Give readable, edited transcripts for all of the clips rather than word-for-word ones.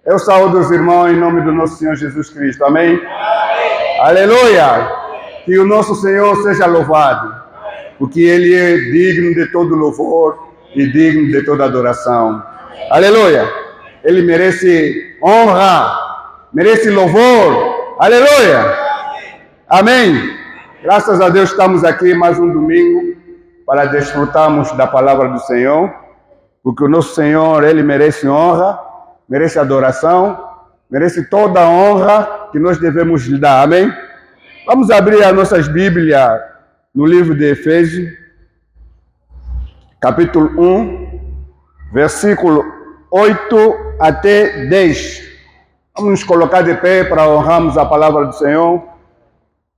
Eu saúdo os irmãos em nome do nosso Senhor Jesus Cristo. Amém? Amém. Aleluia! Que o nosso Senhor seja louvado, porque Ele é digno de todo louvor e digno de toda adoração. Aleluia! Ele merece honra, merece louvor. Aleluia! Amém! Graças a Deus estamos aqui mais um domingo para desfrutarmos da palavra do Senhor, porque o nosso Senhor, Ele merece honra, merece adoração, merece toda a honra que nós devemos lhe dar. Amém? Vamos abrir as nossas Bíblias no livro de Efésios, capítulo 1, versículo 8 até 10. Vamos nos colocar de pé para honrarmos a palavra do Senhor.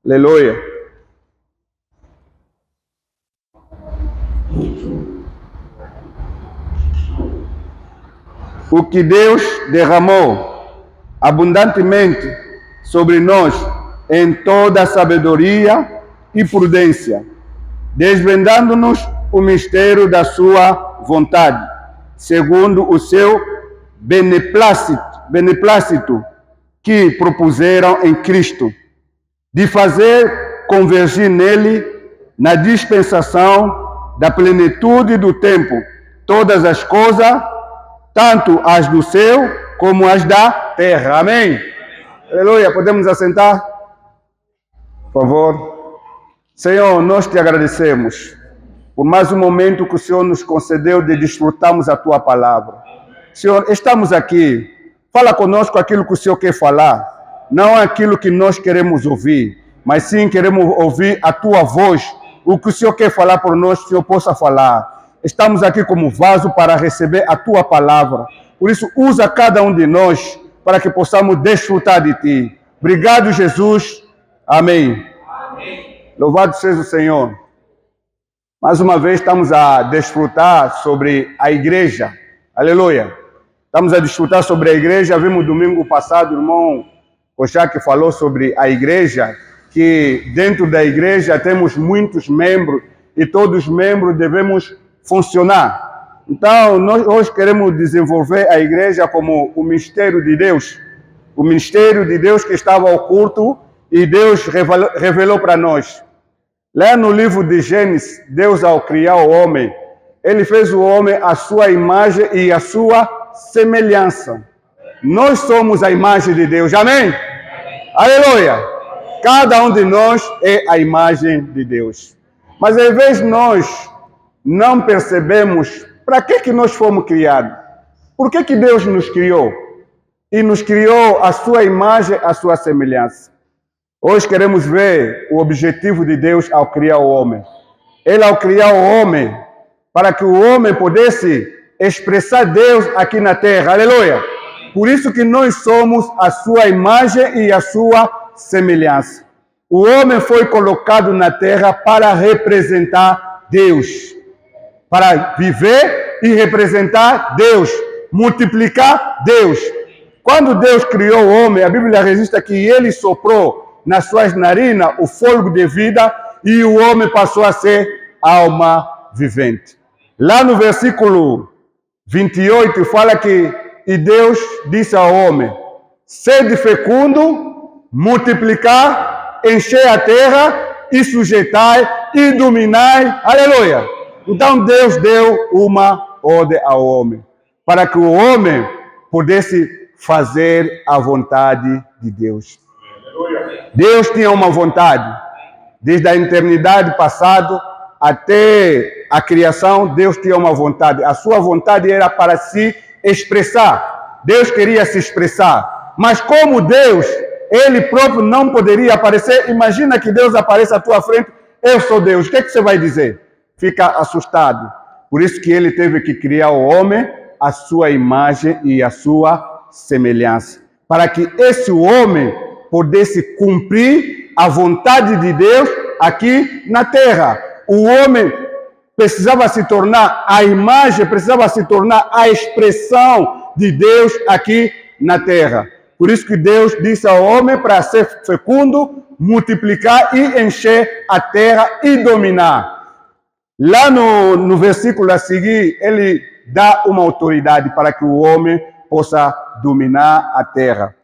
Aleluia. O que Deus derramou abundantemente sobre nós em toda sabedoria e prudência, desvendando-nos o mistério da sua vontade, segundo o seu beneplácito que propuseram em Cristo, de fazer convergir nele, na dispensação da plenitude do tempo, todas as coisas, tanto as do céu como as da terra. Amém? Aleluia. Podemos assentar? Por favor. Senhor, nós te agradecemos por mais um momento que o Senhor nos concedeu de desfrutarmos a tua palavra. Senhor, estamos aqui. Fala conosco aquilo que o Senhor quer falar. Não aquilo que nós queremos ouvir, mas sim queremos ouvir a tua voz. O que o Senhor quer falar por nós, o Senhor possa falar. Estamos aqui como vaso para receber a tua palavra. Por isso, usa cada um de nós para que possamos desfrutar de ti. Obrigado, Jesus. Amém. Amém. Louvado seja o Senhor. Mais uma vez, estamos a desfrutar sobre a igreja. Aleluia. Estamos a desfrutar sobre a igreja. Vimos domingo passado, o irmão Oxaque falou sobre a igreja, que dentro da igreja temos muitos membros e todos os membros devemos funcionar. Então, nós hoje queremos desenvolver a igreja como o mistério de Deus. O mistério de Deus que estava oculto e Deus revelou para nós. Lá no livro de Gênesis, Deus ao criar o homem, Ele fez o homem à sua imagem e à sua semelhança. Nós somos a imagem de Deus. Amém? Aleluia! Cada um de nós é a imagem de Deus. Mas às vezes nós não percebemos para que nós fomos criados. Por que Deus nos criou? E nos criou a sua imagem, a sua semelhança. Hoje queremos ver o objetivo de Deus ao criar o homem. Ele ao criar o homem, para que o homem pudesse expressar Deus aqui na terra. Aleluia! Por isso que nós somos a sua imagem e a sua semelhança. O homem foi colocado na terra para representar Deus. Para viver e representar Deus, multiplicar Deus. Quando Deus criou o homem, a Bíblia registra que Ele soprou nas suas narinas o fôlego de vida e o homem passou a ser alma vivente. Lá no versículo 28 fala que e Deus disse ao homem: sede fecundo, multiplicar, encher a terra e sujeitai e dominai. Aleluia! Então Deus deu uma ordem ao homem, para que o homem pudesse fazer a vontade de Deus. Deus tinha uma vontade, desde a eternidade passada até a criação, Deus tinha uma vontade. A sua vontade era para se expressar. Deus queria se expressar, mas como Deus, Ele próprio não poderia aparecer. Imagina que Deus apareça à tua frente: eu sou Deus. O que você vai dizer? Fica assustado. Por isso que Ele teve que criar o homem à sua imagem e à sua semelhança, para que esse homem pudesse cumprir a vontade de Deus aqui na terra. O homem precisava se tornar a imagem, precisava se tornar a expressão de Deus aqui na terra. Por isso que Deus disse ao homem para ser fecundo, multiplicar e encher a terra e dominar. Lá no versículo a seguir, ele dá uma autoridade para que o homem possa dominar a terra.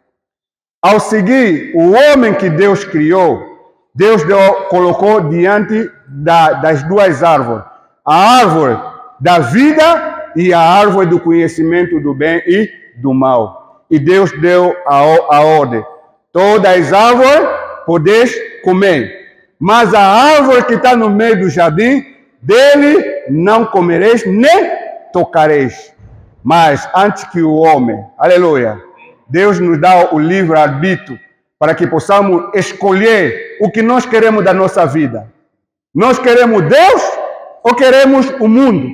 Ao seguir o homem que Deus criou, Deus colocou diante das duas árvores, a árvore da vida e a árvore do conhecimento do bem e do mal. E Deus deu a ordem: todas as árvores podeis comer, mas a árvore que está no meio do jardim, dele não comereis nem tocareis. Mas antes que o homem, aleluia, Deus nos dá o livre-arbítrio para que possamos escolher o que nós queremos da nossa vida. Nós queremos Deus ou queremos o mundo?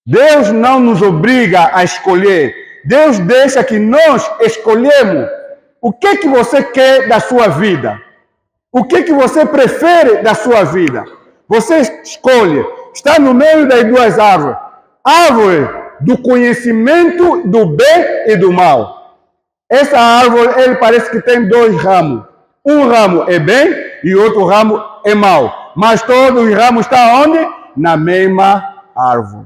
Deus não nos obriga a escolher. Deus deixa que nós escolhemos o que você quer da sua vida. O que você prefere da sua vida. Você escolhe. Está no meio das duas árvores. Árvore do conhecimento do bem e do mal. Essa árvore, ele parece que tem dois ramos. Um ramo é bem e outro ramo é mal. Mas todos os ramos estão onde? Na mesma árvore.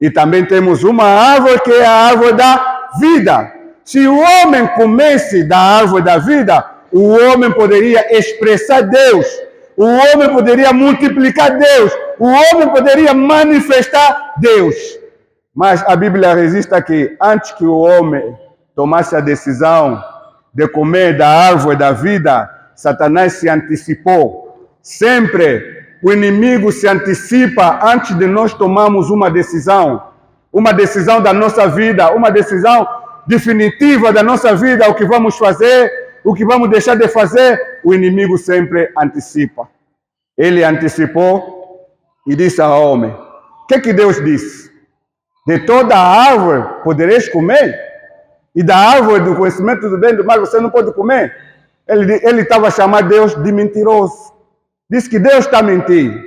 E também temos uma árvore que é a árvore da vida. Se o homem comesse da árvore da vida, o homem poderia expressar Deus. O homem poderia multiplicar Deus. O homem poderia manifestar Deus. Mas a Bíblia registra que antes que o homem tomasse a decisão de comer da árvore da vida, Satanás se antecipou. Sempre o inimigo se antecipa antes de nós tomarmos uma decisão da nossa vida, uma decisão definitiva da nossa vida, o que vamos fazer, o que vamos deixar de fazer, o inimigo sempre antecipa. Ele antecipou e disse ao homem: o que Deus disse? De toda a árvore podereis comer? E da árvore do conhecimento do bem e do mal você não pode comer? Ele estava chamando Deus de mentiroso. Diz que Deus está mentindo.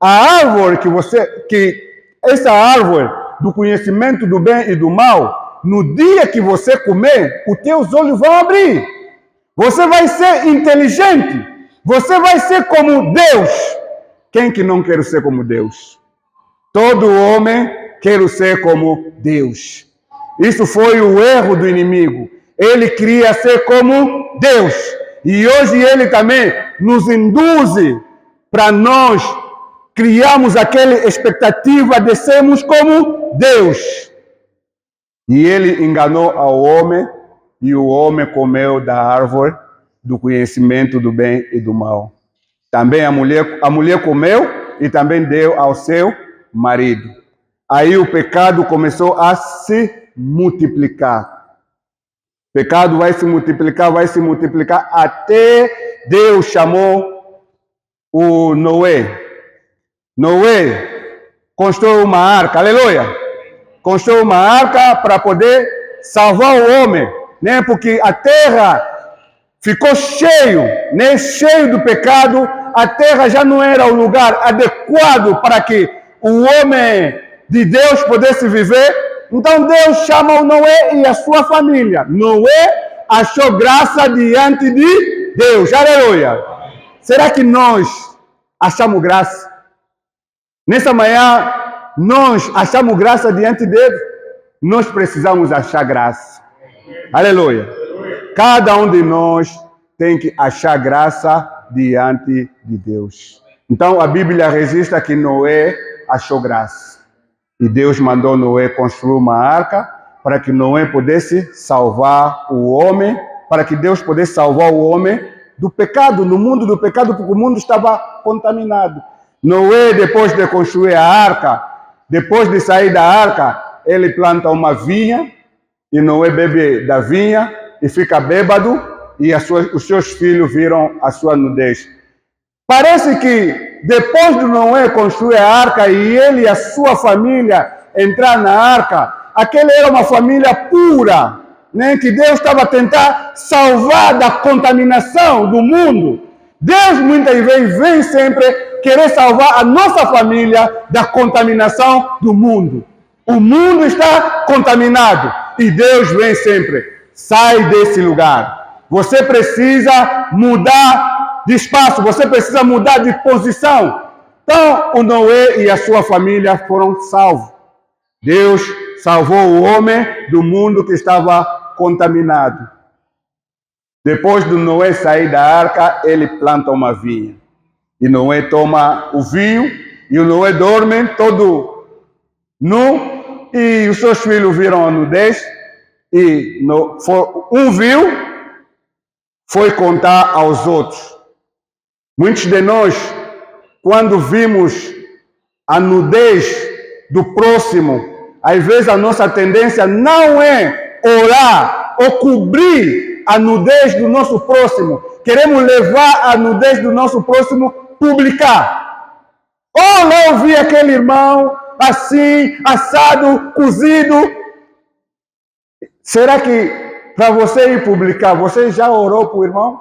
A árvore essa árvore do conhecimento do bem e do mal, no dia que você comer, os teus olhos vão abrir. Você vai ser inteligente. Você vai ser como Deus. Quem que não quer ser como Deus? Todo homem quer ser como Deus. Isso foi o erro do inimigo. Ele queria ser como Deus. E hoje ele também nos induz para nós criarmos aquela expectativa de sermos como Deus. E ele enganou ao homem e o homem comeu da árvore do conhecimento do bem e do mal. Também a mulher comeu e também deu ao seu marido. Aí o pecado começou a se multiplicar. O pecado vai se multiplicar até Deus chamou o Noé. Noé construiu uma arca, aleluia. Construiu uma arca para poder salvar o homem, né? Porque a terra ficou cheio do pecado. A terra já não era o lugar adequado para que o homem de Deus pudesse viver. Então Deus chama o Noé e a sua família. Noé achou graça diante de Deus. Aleluia. Será que nós achamos graça? Nessa manhã, nós achamos graça diante dele? Nós precisamos achar graça. Aleluia. Cada um de nós tem que achar graça diante de Deus. Então a Bíblia registra que Noé achou graça. E Deus mandou Noé construir uma arca para que Noé pudesse salvar o homem, para que Deus pudesse salvar o homem do pecado, no mundo do pecado, porque o mundo estava contaminado. Noé, depois de construir a arca, depois de sair da arca, ele planta uma vinha, e Noé bebe da vinha e fica bêbado, e os seus filhos viram a sua nudez. Parece que depois de Noé construir a arca e ele e a sua família entrar na arca, aquela era uma família pura, né? Que Deus estava tentando salvar da contaminação do mundo. Deus muitas vezes vem sempre querer salvar a nossa família da contaminação do mundo. O mundo está contaminado e Deus vem sempre: sai desse lugar. Você precisa mudar de espaço, você precisa mudar de posição. Então, o Noé e a sua família foram salvos. Deus salvou o homem do mundo que estava contaminado. Depois de Noé sair da arca, ele planta uma vinha. E Noé toma o vinho, e o Noé dorme todo nu, e os seus filhos viram a nudez, e um viu, foi contar aos outros. Muitos de nós, quando vimos a nudez do próximo, às vezes a nossa tendência não é orar ou cobrir a nudez do nosso próximo. Queremos levar a nudez do nosso próximo publicar. Oh, lá eu vi aquele irmão assim, assado, cozido. Será que para você ir publicar, você já orou para o irmão?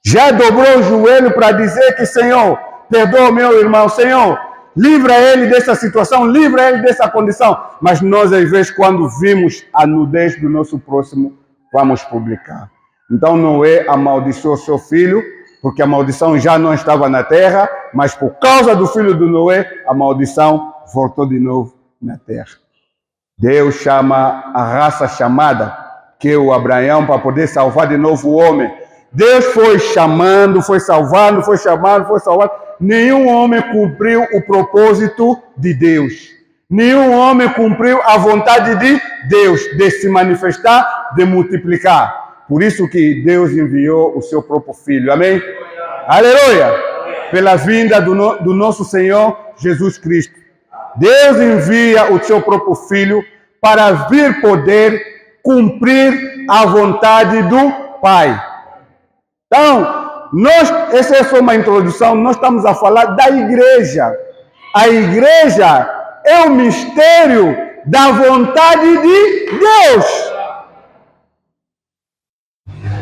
Já dobrou o joelho para dizer que, Senhor, perdoa o meu irmão, Senhor, livra ele dessa situação, livra ele dessa condição. Mas nós, às vezes, quando vimos a nudez do nosso próximo, vamos publicar. Então, Noé amaldiçoou seu filho, porque a maldição já não estava na terra, mas por causa do filho de Noé, a maldição voltou de novo na terra. Deus chama a raça chamada, que é o Abraão, para poder salvar de novo o homem. Deus foi chamando, foi salvando, foi chamando, foi salvando. Nenhum homem cumpriu o propósito de Deus. Nenhum homem cumpriu a vontade de Deus, de se manifestar, de multiplicar. Por isso que Deus enviou o seu próprio Filho. Amém? Aleluia! Pela vinda do nosso Senhor Jesus Cristo. Deus envia o seu próprio Filho para vir poder cumprir a vontade do Pai. Então, essa é só uma introdução, nós estamos a falar da igreja. A igreja é o mistério da vontade de Deus.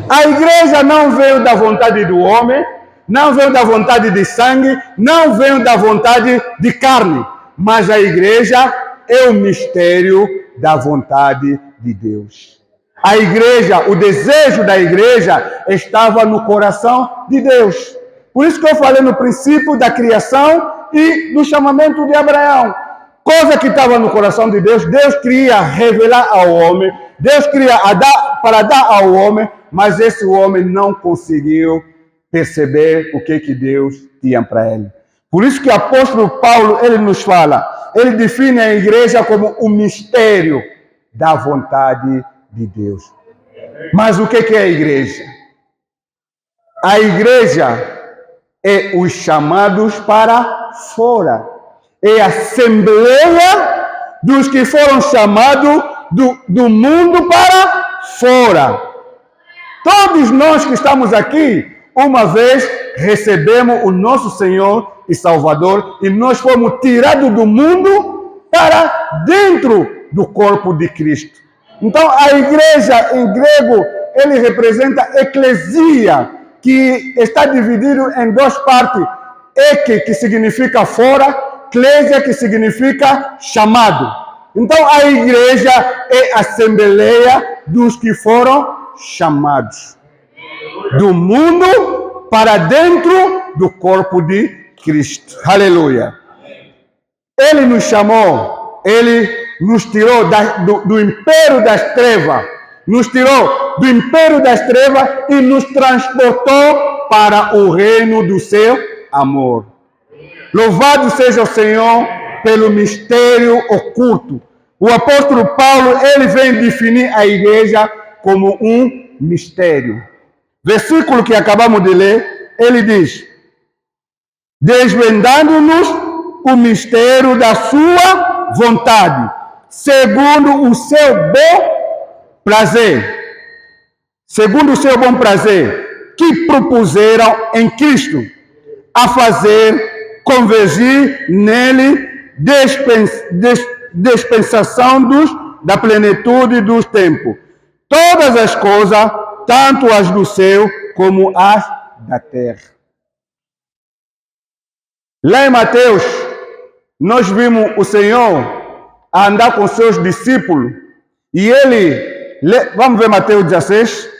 A igreja não veio da vontade do homem, não veio da vontade de sangue, não veio da vontade de carne, mas a igreja é o mistério da vontade de Deus. A igreja, o desejo da igreja estava no coração de Deus. Por isso que eu falei no princípio da criação e do chamamento de Abraão. Coisa que estava no coração de Deus, Deus queria revelar ao homem, Deus queria para dar ao homem, mas esse homem não conseguiu perceber o que Deus tinha para ele. Por isso que o apóstolo Paulo, ele nos fala, ele define a igreja como o mistério da vontade de Deus. Mas o que é a igreja? A igreja é os chamados para fora. É a assembleia dos que foram chamados do mundo para fora. Todos nós que estamos aqui, uma vez recebemos o nosso Senhor e Salvador e nós fomos tirados do mundo para dentro do corpo de Cristo. Então, a igreja, em grego, ele representa eclesia, que está dividido em duas partes. Eke, que significa fora, clésia, que significa chamado. Então, a igreja é a assembleia dos que foram chamados do mundo para dentro do corpo de Cristo. Aleluia. Ele nos chamou, ele nos tirou do império das trevas, nos tirou do império das trevas e nos transportou para o reino do seu amor. Louvado seja o Senhor pelo mistério oculto. O apóstolo Paulo, ele vem definir a igreja como um mistério. Versículo que acabamos de ler, ele diz: desvendando-nos o mistério da sua vontade, segundo o seu bom prazer. Segundo o seu bom prazer, que propuseram em Cristo, a fazer convergir nele dispensação da plenitude dos tempos. Todas as coisas, tanto as do céu como as da terra. Lá em Mateus, nós vimos o Senhor a andar com seus discípulos e ele, vamos ver Mateus 16.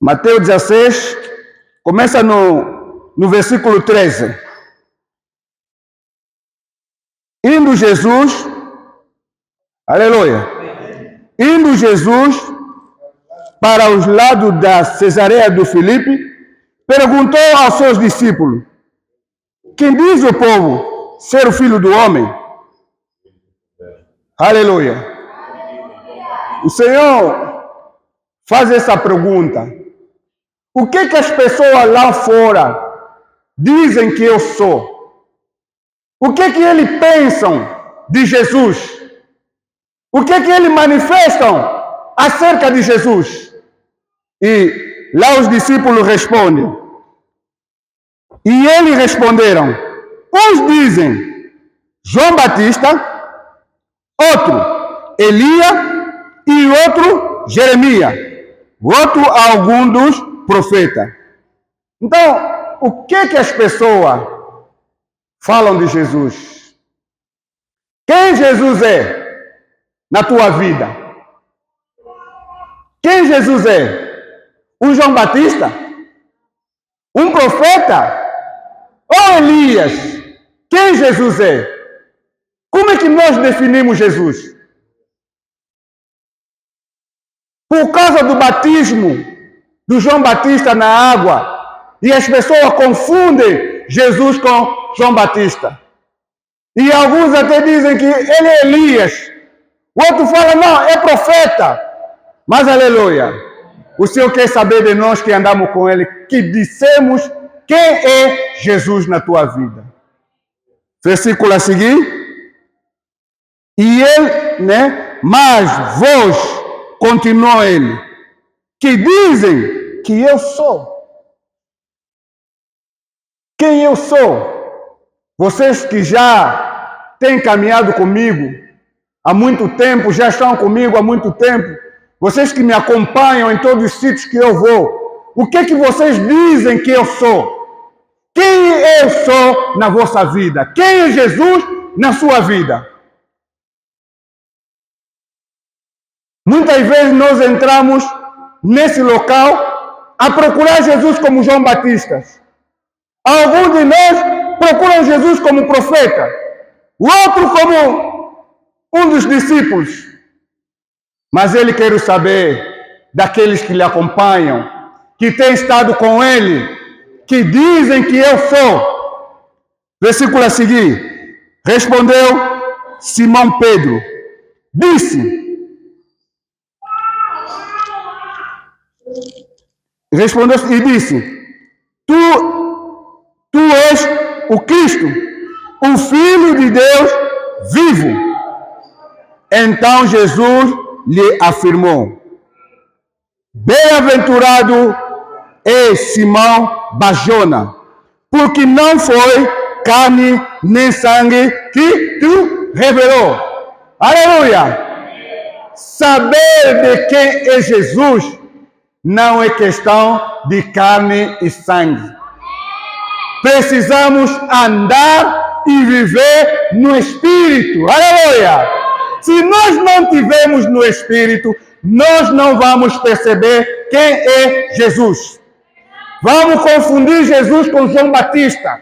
Mateus 16, Começa no versículo 13. Indo Jesus, aleluia, indo Jesus para os lados da Cesareia do Filipe, perguntou aos seus discípulos: quem diz o povo ser o Filho do Homem? Aleluia. O Senhor faz essa pergunta: o que as pessoas lá fora dizem que eu sou? O que eles pensam de Jesus? O que eles manifestam acerca de Jesus? E lá os discípulos respondem. E eles responderam: uns dizem João Batista, outro Elias e outro Jeremias, outro algum dos profetas. Então, o que as pessoas falam de Jesus? Quem Jesus é na tua vida? Quem Jesus é? Um João Batista? Um profeta? Ou Elias? Quem Jesus é? Como é que nós definimos Jesus? Por causa do batismo do João Batista na água, e as pessoas confundem Jesus com João Batista. E alguns até dizem que ele é Elias. O outro fala, não, é profeta. Mas, aleluia, o Senhor quer saber de nós que andamos com Ele, que dissemos quem é Jesus na tua vida. Versículo a seguir. E ele, mas vós, continuou ele, que dizem que eu sou. Quem eu sou? Vocês que já têm caminhado comigo há muito tempo, já estão comigo há muito tempo, vocês que me acompanham em todos os sítios que eu vou, o que vocês dizem que eu sou? Quem eu sou na vossa vida? Quem é Jesus na sua vida? Muitas vezes nós entramos nesse local a procurar Jesus como João Batista. Alguns de nós procuram Jesus como profeta, o outro como um dos discípulos. Mas ele quer saber daqueles que lhe acompanham, que têm estado com ele, que dizem que eu sou. Versículo a seguir. Respondeu Simão Pedro, respondeu e disse: Tu és o Cristo, o Filho de Deus vivo. Então Jesus lhe afirmou: bem-aventurado é Simão Barjona, porque não foi carne nem sangue que tu revelou. Aleluia! Saber de quem é Jesus não é questão de carne e sangue. Precisamos andar e viver no Espírito. Aleluia! Se nós não tivermos no Espírito, nós não vamos perceber quem é Jesus. Vamos confundir Jesus com João Batista.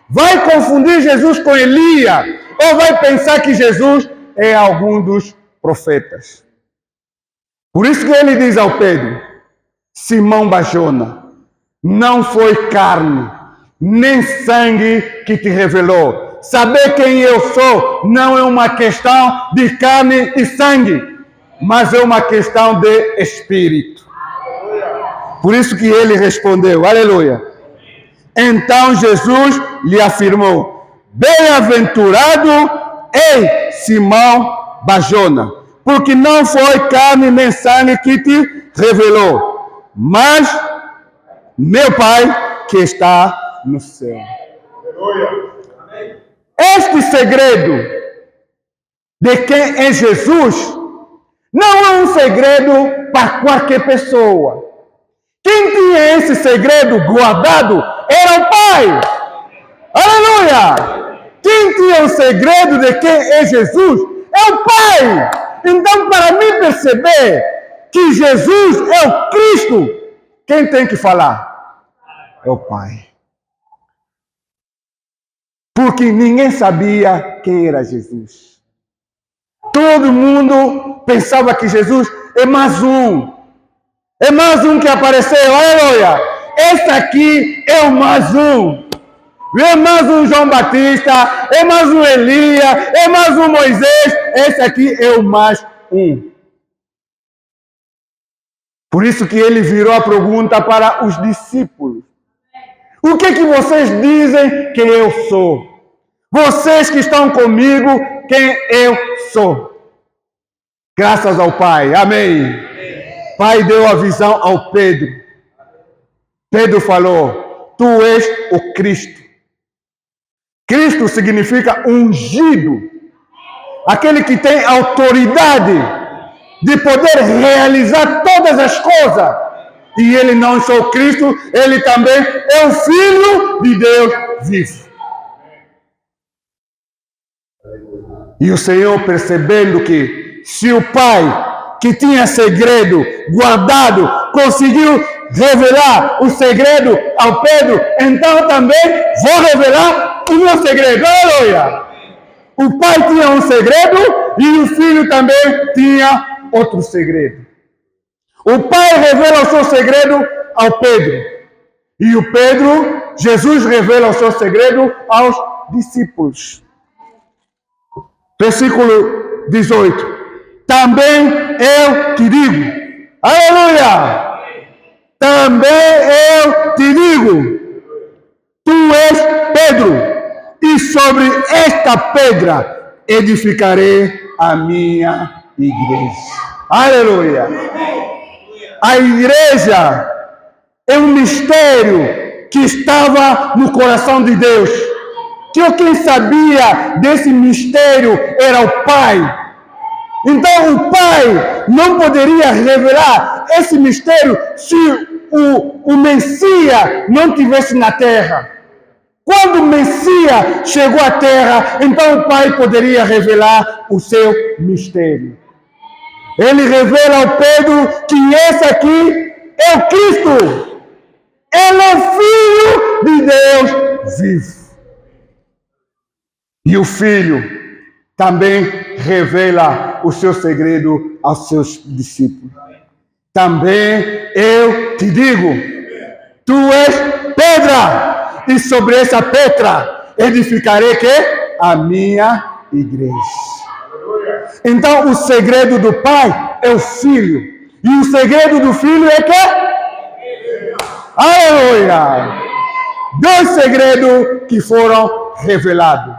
Vai confundir Jesus com Elias. Ou vai pensar que Jesus é algum dos profetas. Por isso que ele diz ao Pedro: Simão Barjona, não foi carne nem sangue que te revelou. Saber quem eu sou não é uma questão de carne e sangue, mas é uma questão de espírito. Por isso que ele respondeu, aleluia. Então Jesus lhe afirmou: bem-aventurado é Simão Barjona, porque não foi carne nem sangue que te revelou, mas meu Pai que está no céu. Este segredo de quem é Jesus não é um segredo para qualquer pessoa. Quem tinha esse segredo guardado era o Pai. Aleluia! Quem tinha o segredo de quem é Jesus é o Pai. Então, para mim perceber que Jesus é o Cristo, quem tem que falar? é o Pai. Porque ninguém sabia quem era Jesus. Todo mundo pensava que Jesus é mais um. É mais um que apareceu. Aleluia! Esse aqui é o mais um. É mais um João Batista. É mais um Elias. É mais um Moisés. Esse aqui é o mais um. Por isso que ele virou a pergunta para os discípulos. O que vocês dizem que eu sou? Vocês que estão comigo, quem eu sou? Graças ao Pai. Amém. Pai deu a visão ao Pedro. Pedro falou, tu és o Cristo. Cristo significa ungido. Aquele que tem autoridade de poder realizar todas as coisas. E ele não só o Cristo, ele também é o Filho de Deus vivo. E o Senhor, percebendo que se o Pai, que tinha segredo guardado, conseguiu revelar o segredo ao Pedro, então também vou revelar o meu segredo. Aleluia! O Pai tinha um segredo e o Filho também tinha outro segredo. O Pai revela o seu segredo ao Pedro. E o Pedro, Jesus revela o seu segredo aos discípulos. Versículo 18. Também eu te digo. Aleluia! Também eu te digo. Tu és Pedro. E sobre esta pedra edificarei a minha igreja. Aleluia! A igreja é um mistério que estava no coração de Deus. Que quem sabia desse mistério era o Pai. Então o Pai não poderia revelar esse mistério se o Messias não estivesse na terra. Quando o Messias chegou à terra, então o Pai poderia revelar o seu mistério. Ele revela ao Pedro que esse aqui é o Cristo. Ele é Filho de Deus vivo. E o Filho também revela o seu segredo aos seus discípulos. Também eu te digo, tu és pedra, e sobre essa pedra edificarei que? A minha igreja. Então, o segredo do Pai é o Filho. E o segredo do Filho é que? Aleluia! Dois segredos que foram revelados.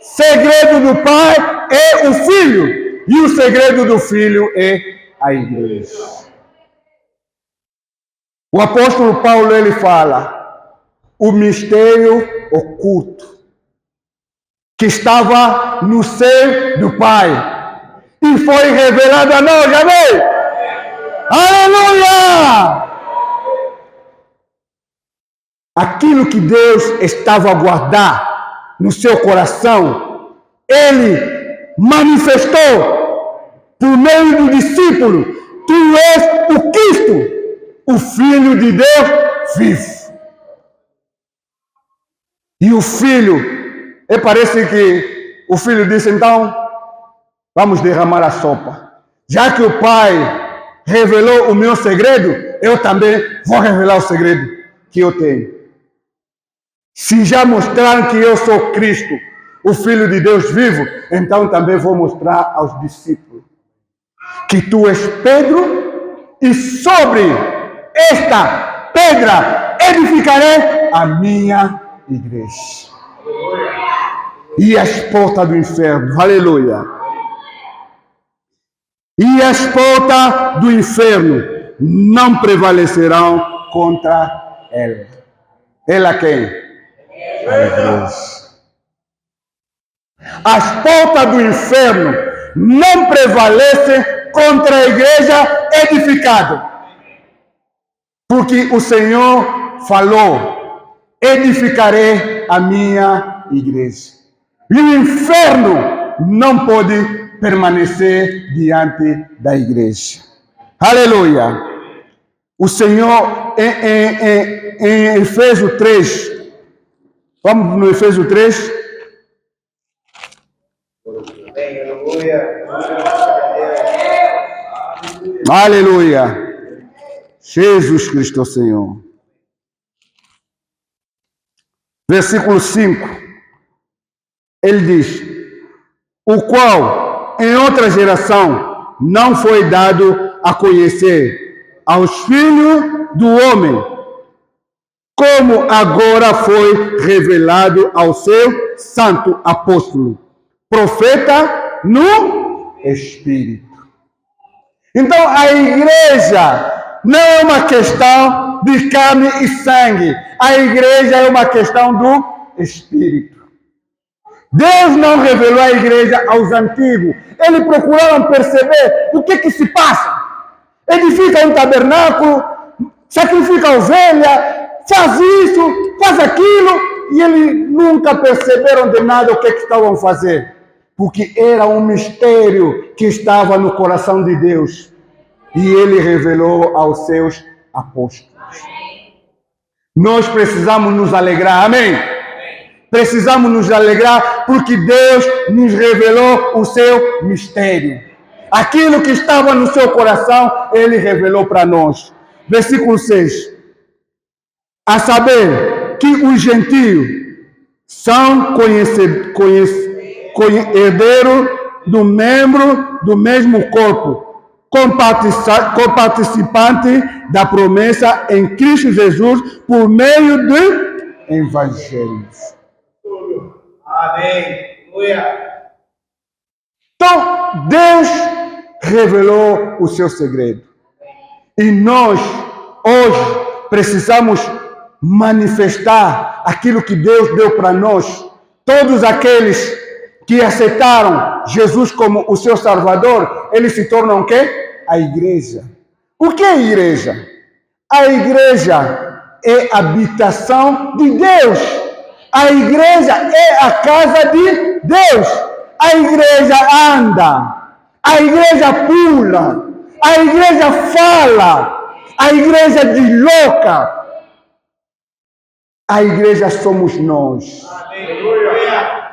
Segredo do Pai é o Filho. E o segredo do Filho é a igreja. O apóstolo Paulo, ele fala o mistério oculto que estava no ser do Pai. E foi revelado a nós, amém? Aleluia! Aquilo que Deus estava a guardar no seu coração, Ele manifestou por meio do discípulo. Tu és o Cristo, o Filho de Deus vivo. E o Filho, parece que o Filho disse, então, vamos derramar a sopa. Já que o Pai revelou o meu segredo, eu também vou revelar o segredo que eu tenho. Se já mostraram que eu sou Cristo, o Filho de Deus vivo, então também vou mostrar aos discípulos que tu és Pedro e sobre esta pedra edificarei a minha igreja. E as portas do inferno, aleluia. E as portas do inferno não prevalecerão contra ela. Ela quem? A igreja. As portas do inferno não prevalecem contra a igreja edificada. Porque o Senhor falou, edificarei a minha igreja. E o inferno não pode permanecer diante da igreja. Aleluia! O Senhor em Efésios 3. Vamos no Efésios 3. Aleluia. Jesus Cristo Senhor. Versículo 5. Ele diz: o qual em outra geração não foi dado a conhecer aos filhos do homem, como agora foi revelado ao seu santo apóstolo, profeta no Espírito. Então a igreja não é uma questão de carne e sangue, a igreja é uma questão do Espírito. Deus não revelou a igreja aos antigos. Eles procuraram perceber o que se passa. Edifica um tabernáculo, sacrifica a ovelha, faz isso, faz aquilo, e eles nunca perceberam de nada o que estavam a fazer. Porque era um mistério que estava no coração de Deus. E ele revelou aos seus apóstolos. Nós precisamos nos alegrar, amém? Precisamos nos alegrar porque Deus nos revelou o seu mistério. Aquilo que estava no seu coração, Ele revelou para nós. Versículo 6. A saber que os gentios são herdeiros do membro do mesmo corpo, comparticipante da promessa em Cristo Jesus por meio de evangelhos. Amém. Então, Deus revelou o seu segredo. E nós, hoje, precisamos manifestar aquilo que Deus deu para nós. Todos aqueles que aceitaram Jesus como o seu Salvador, eles se tornam o quê? A igreja. O que é a igreja? A igreja é a habitação de Deus. A igreja é a casa de Deus. A igreja anda. A igreja pula. A igreja fala. A igreja desloca. A igreja somos nós.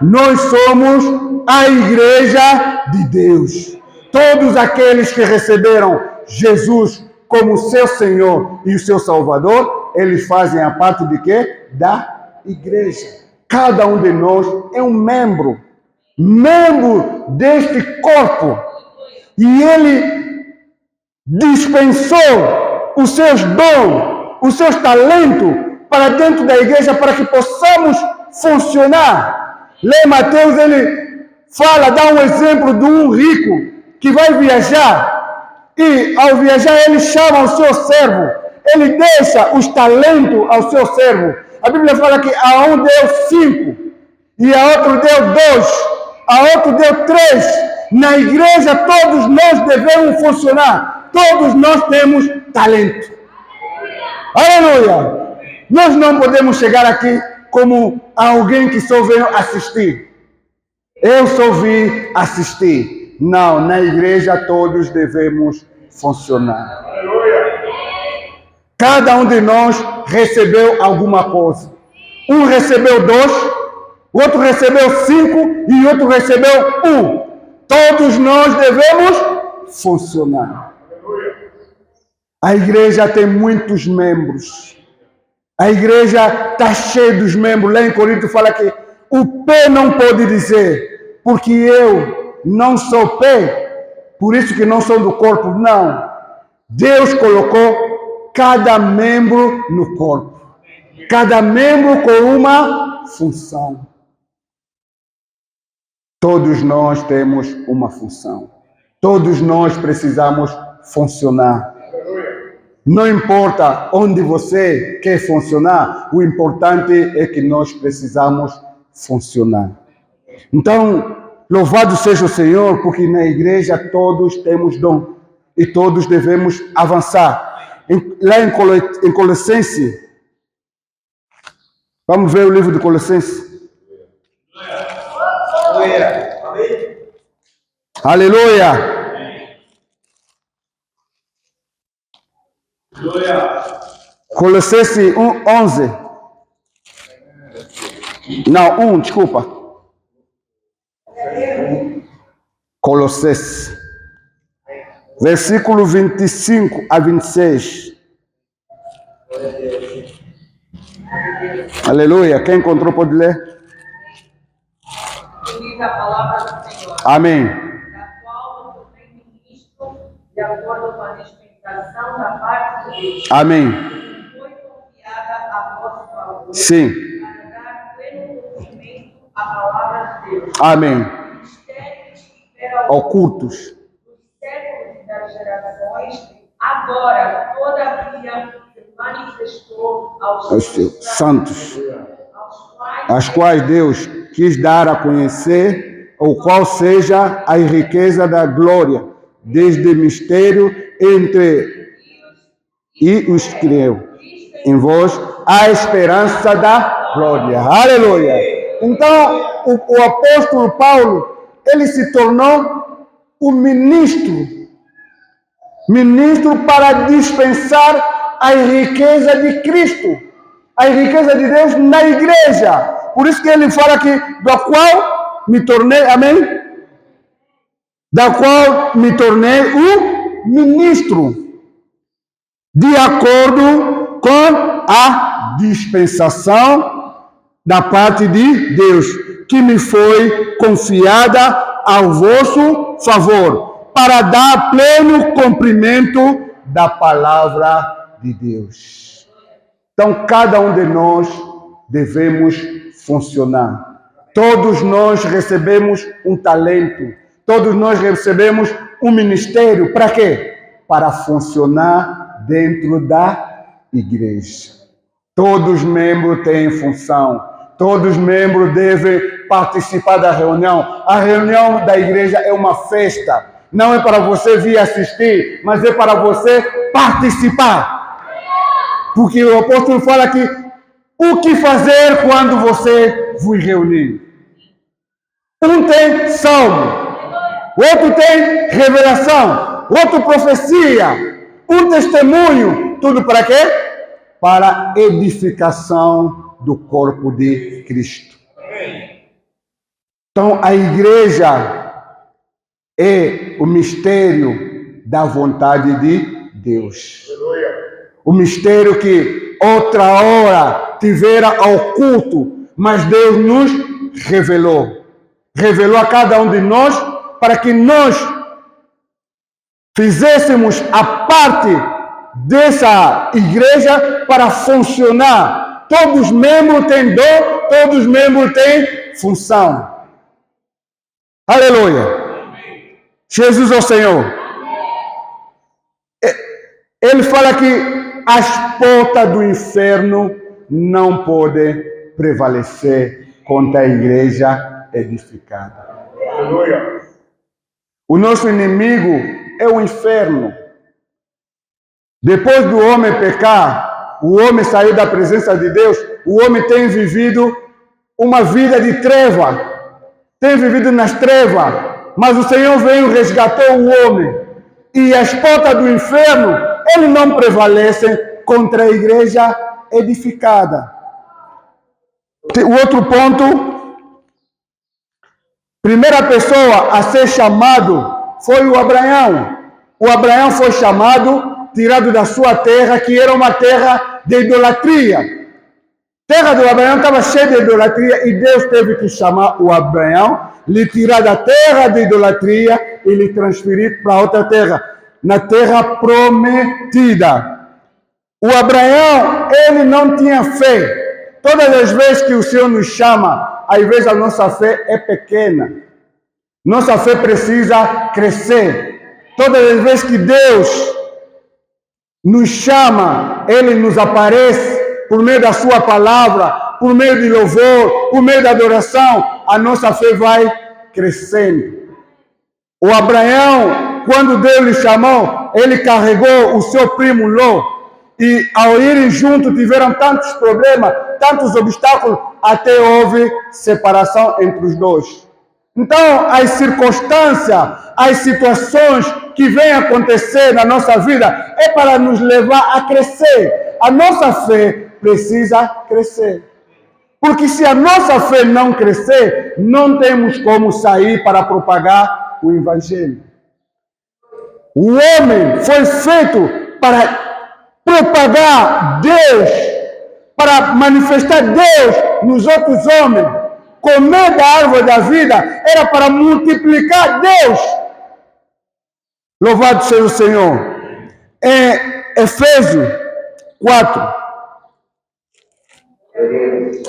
Nós somos a igreja de Deus. Todos aqueles que receberam Jesus como seu Senhor e o seu Salvador, eles fazem a parte de quê? Da igreja. Cada um de nós é um membro deste corpo. E ele dispensou os seus dons, os seus talentos para dentro da igreja para que possamos funcionar. Lê Mateus, ele fala, dá um exemplo de um rico que vai viajar e ao viajar ele chama o seu servo, ele deixa os talentos ao seu servo. A Bíblia fala que a um deu 5 e a outro deu 2, a outro deu 3. Na igreja todos nós devemos funcionar, todos nós temos talento. Aleluia! Nós não podemos chegar aqui como alguém que só veio assistir. Eu só vim assistir. Não, na igreja todos devemos funcionar. Cada um de nós recebeu alguma coisa. Um recebeu 2, o outro recebeu 5 e o outro recebeu 1. Todos nós devemos funcionar. A igreja tem muitos membros. A igreja está cheia dos membros. Lá em Corinto fala que o pé não pode dizer, porque eu não sou pé, por isso que não sou do corpo. Não. Deus colocou cada membro no corpo. Cada membro com uma função. Todos nós temos uma função. Todos nós precisamos funcionar. Não importa onde você quer funcionar, o importante é que nós precisamos funcionar. Então, louvado seja o Senhor, porque na igreja todos temos dom e todos devemos avançar. Lá em Colossenses, vamos ver o livro de Colossenses. Aleluia! Colossenses 1:11. Não, 1, desculpa. Colossenses. Versículo 25 a 26. Aleluia. Quem encontrou pode ler? Diz a palavra do Senhor. Amém. Da qual eu fui ministro de acordo com a dispensação da parte de Deus. Amém. Foi confiada a vosso favor. Sim. Para dar pleno cumprimento à palavra de Deus. Amém. Mistérios que eram Ocultos. dos séculos e das gerações, agora, todavia, se manifestou aos seus Santos, aos as quais Deus quis dar a conhecer, o qual seja a riqueza da glória, desde mistério entre e os que creu. Em vós a esperança da glória. Aleluia. Então, o apóstolo Paulo, ele se tornou o ministro para dispensar a riqueza de Cristo, a riqueza de Deus na igreja. Por isso que ele fala que da qual me tornei, amém? Da qual me tornei o ministro, de acordo com a dispensação da parte de Deus, que me foi confiada ao vosso favor, para dar pleno cumprimento da palavra de Deus. Então, cada um de nós devemos funcionar. Todos nós recebemos um talento, todos nós recebemos um ministério. Para quê? Para funcionar dentro da igreja. Todos os membros têm função, todos os membros devem participar da reunião. A reunião da igreja é uma festa, não é para você vir assistir, mas é para você participar. Porque o apóstolo fala que o que fazer quando você vos reunir? Um tem salmo, outro tem revelação, outro profecia, um testemunho. Tudo para quê? Para edificação do corpo de Cristo. Então, a igreja é o mistério da vontade de Deus. O mistério que outra hora tivera oculto, mas Deus nos revelou. Revelou a cada um de nós para que nós fizéssemos a parte dessa igreja para funcionar. Todos os membros têm dom, todos os membros têm função. Aleluia. Jesus é o Senhor. Ele fala que as portas do inferno não podem prevalecer contra a igreja edificada. Aleluia. O nosso inimigo é o inferno. Depois do homem pecar, o homem saiu da presença de Deus, o homem tem vivido uma vida de treva, tem vivido nas trevas, mas o Senhor veio e resgatou o homem. E as portas do inferno, ele não prevalecem contra a igreja edificada. O outro ponto, primeira pessoa a ser chamado foi o Abraão. O Abraão foi chamado, tirado da sua terra, que era uma terra de idolatria. A terra do Abraão estava cheia de idolatria e Deus teve que chamar o Abraão, lhe tirar da terra de idolatria e lhe transferir para outra terra, na terra prometida. O Abraão, ele não tinha fé. Todas as vezes que o Senhor nos chama, às vezes a nossa fé é pequena. Nossa fé precisa crescer. Todas as vezes que Deus nos chama, Ele nos aparece por meio da sua palavra, por meio de louvor, por meio da adoração, a nossa fé vai crescendo. O Abraão, quando Deus lhe chamou, ele carregou o seu primo Ló, e ao irem juntos tiveram tantos problemas, tantos obstáculos, até houve separação entre os dois. Então, as circunstâncias, as situações que vêm acontecer na nossa vida é para nos levar a crescer, a nossa fé precisa crescer. Porque se a nossa fé não crescer, não temos como sair para propagar o Evangelho. O homem foi feito para propagar Deus, para manifestar Deus nos outros homens. Comer da árvore da vida era para multiplicar Deus. Louvado seja o Senhor. Em Efésios 4.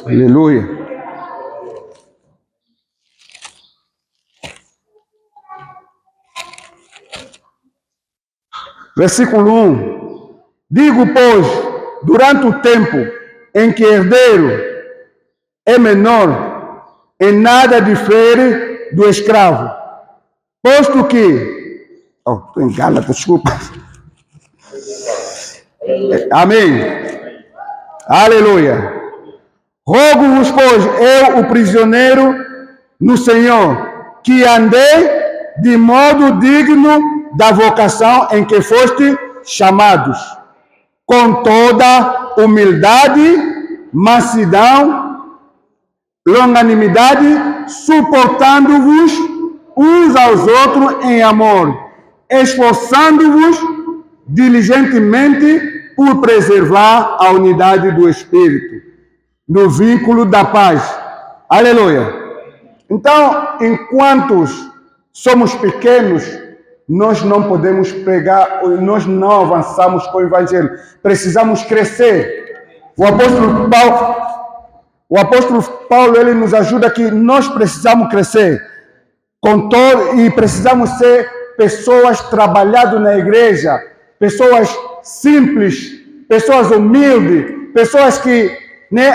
Aleluia. Versículo 1. Digo, pois, durante o tempo em que herdeiro é menor, em nada difere do escravo. Posto que... estou em Gálatas, desculpa. Amém. Aleluia. Rogo-vos, pois, eu, o prisioneiro no Senhor, que andei de modo digno da vocação em que foste chamados, com toda humildade, mansidão, longanimidade, suportando-vos uns aos outros em amor, esforçando-vos diligentemente por preservar a unidade do Espírito, no vínculo da paz. Aleluia. Então, enquanto somos pequenos, nós não podemos pregar, nós não avançamos com o Evangelho. Precisamos crescer. O apóstolo Paulo, ele nos ajuda que nós precisamos crescer. E precisamos ser pessoas trabalhadas na igreja, pessoas simples, pessoas humildes, pessoas que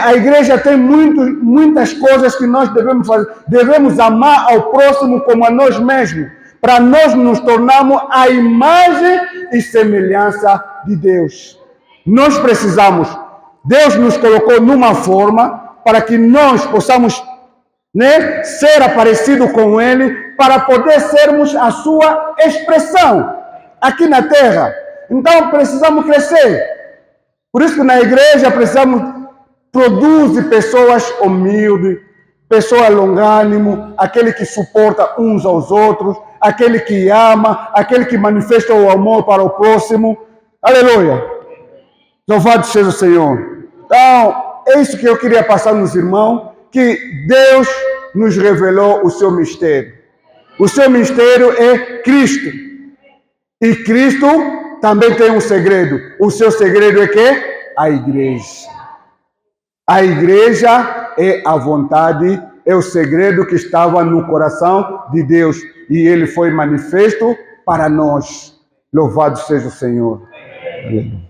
a igreja tem muitas coisas que nós devemos fazer. Devemos amar ao próximo como a nós mesmos, para nós nos tornarmos a imagem e semelhança de Deus. Nós precisamos. Deus nos colocou numa forma para que nós possamos ser parecido com Ele, para poder sermos a sua expressão aqui na terra. Então precisamos crescer. Por isso que na igreja precisamos produzir pessoas humildes, pessoas longânimo, aquele que suporta uns aos outros, aquele que ama, aquele que manifesta o amor para o próximo. Aleluia! Louvado seja o Senhor. Então, é isso que eu queria passar nos irmãos, que Deus nos revelou o seu mistério. O seu mistério é Cristo. E Cristo também tem um segredo. O seu segredo é que? A igreja. A igreja é a vontade, é o segredo que estava no coração de Deus. E ele foi manifesto para nós. Louvado seja o Senhor. Aleluia.